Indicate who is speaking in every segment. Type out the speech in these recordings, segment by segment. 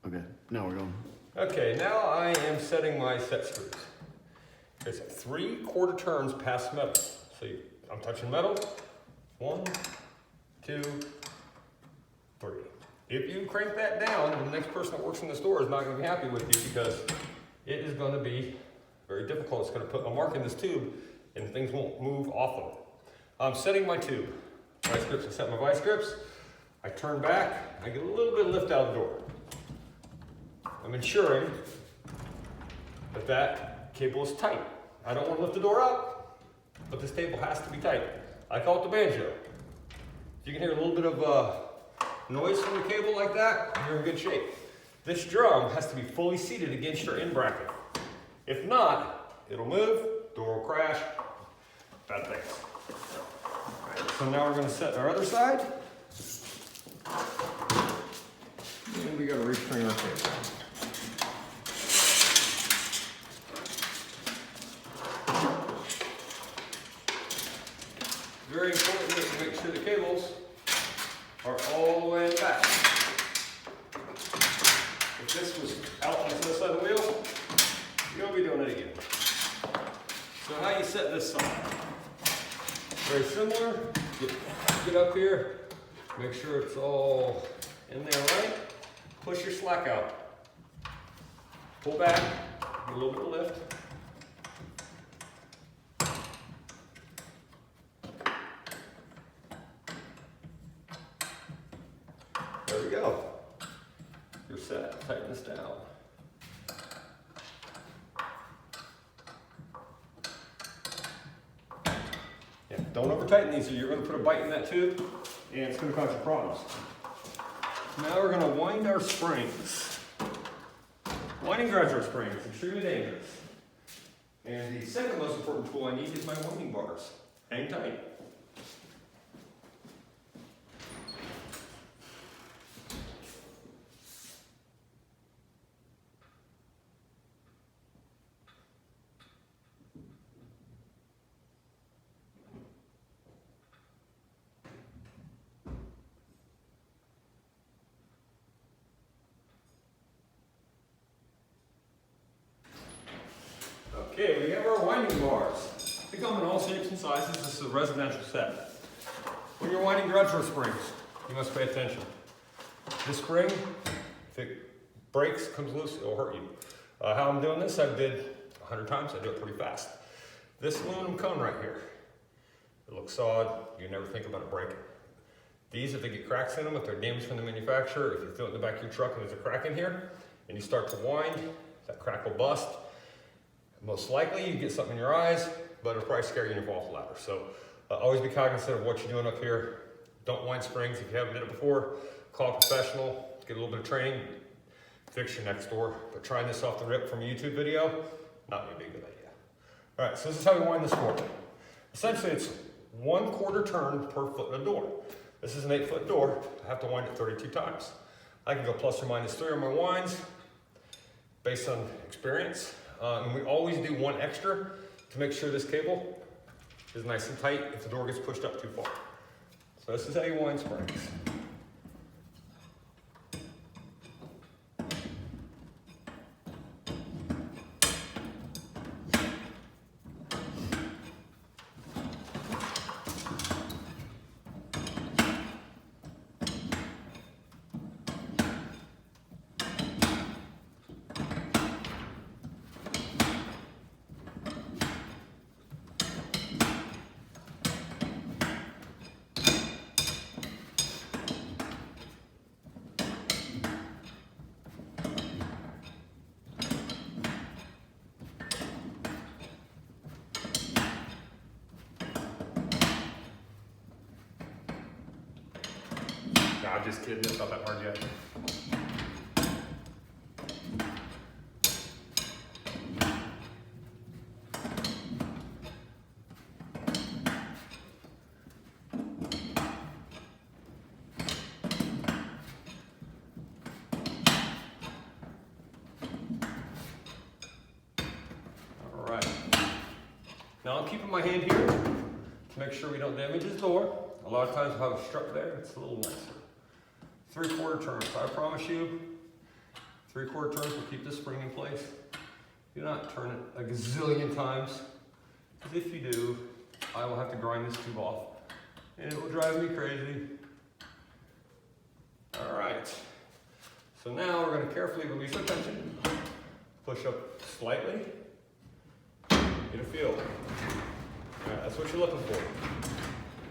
Speaker 1: Okay, now we're going.
Speaker 2: Okay, now I am setting my set screws. It's 3/4 turns past metal. So I'm touching metal. 1, 2, 3. If you crank that down, the next person that works in the store is not going to be happy with you because it is going to be very difficult. It's going to put a mark in this tube and things won't move off of it. I'm setting my tube. Vice grips, I set my vice grips. I turn back, I get a little bit of lift out of the door. I'm ensuring that that cable is tight. I don't want to lift the door up, but this cable has to be tight. I call it the banjo. If you can hear a little bit of noise from the cable like that, you're in good shape. This drum has to be fully seated against your end bracket. If not, it'll move, door will crash, bad things. All right, so now we're going to set our other side. And we got to restring our cable. Very important to make sure the cables are all the way in the back. If this was out on the other side of the wheel, you're going to be doing it again. So how you set this side? Very similar. Get up here, make sure it's all in there right. Push your slack out. Pull back, get a little bit of lift. There we go. You're set. Tighten this down. Yeah, don't over tighten these or you're going to put a bite in that tube and it's going to cause you problems. Now we're going to wind our springs. Winding drives our springs. It's extremely dangerous. And the second most important tool I need is my winding bars. Hang tight. Okay, we have our winding bars. They come in all shapes and sizes. This is a residential set. When you're winding drudgery springs, you must pay attention. This spring, if it breaks, comes loose, it'll hurt you. How I'm doing this, I've did 100 times. I do it pretty fast. This aluminum cone right here, it looks solid. You never think about it breaking. These, if they get cracks in them, if they're damaged from the manufacturer, if you throw it in the back of your truck and there's a crack in here, and you start to wind, that crack will bust. Most likely you get something in your eyes, but it'll probably scare you and you fall off the ladder. So always be cognizant of what you're doing up here. Don't wind springs if you haven't done it before. Call a professional, get a little bit of training, fix your next door. But trying this off the rip from a YouTube video, not gonna be a good idea. All right, so this is how we wind this door. Essentially it's 1/4 turn per foot in a door. This is an 8-foot door. I have to wind it 32 times. I can go plus or minus 3 on my winds based on experience. And we always do one extra to make sure this cable is nice and tight if the door gets pushed up too far. So this is how you wind springs. I'm just kidding, it's not that hard yet. All right. Now I'm keeping my hand here to make sure we don't damage his door. A lot of times we'll have a strut there, it's a little nicer. 3/4 turn, so I promise you, 3/4 turns will keep this spring in place. Do not turn it a gazillion times, because if you do, I will have to grind this tube off, and it will drive me crazy. All right, so now we're going to carefully release our tension, push up slightly, get a feel. All right, that's what you're looking for.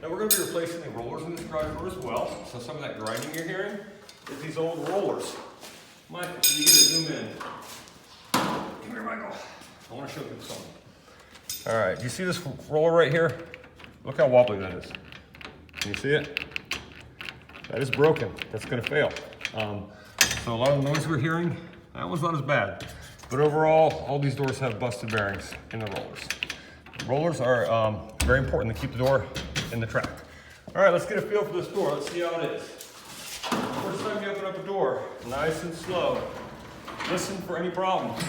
Speaker 2: Now we're going to be replacing the rollers in this garage door as well, so some of that grinding you're hearing is these old rollers. Michael, you get to zoom in. Come here, Michael. I want to show you something. All right, do you see this roller right here? Look how wobbly that is. Can you see it? That is broken. That's going to fail. So a lot of the noise we're hearing, that one's not as bad. But overall, all these doors have busted bearings in the rollers. The rollers are very important to keep the door in the track. All right, let's get a feel for this door. Let's see how it is. First time you open up a door, nice and slow. Listen for any problems.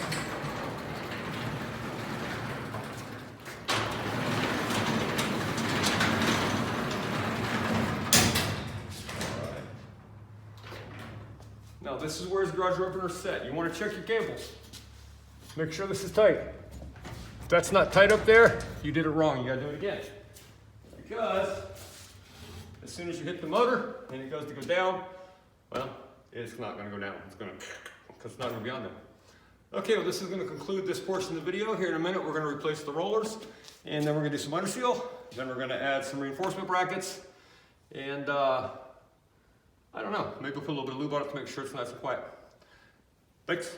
Speaker 2: Now this is where his garage door opener is set. You want to check your cables. Make sure this is tight. If that's not tight up there, you did it wrong. You gotta do it again. Because as soon as you hit the motor and it goes to go down, well, it's not gonna go down. Because it's not gonna be on there. Okay, well this is gonna conclude this portion of the video. Here in a minute, we're gonna replace the rollers, and then we're gonna do some under seal. Then we're gonna add some reinforcement brackets, and I don't know, maybe we'll put a little bit of lube on it to make sure it's nice and quiet. Thanks.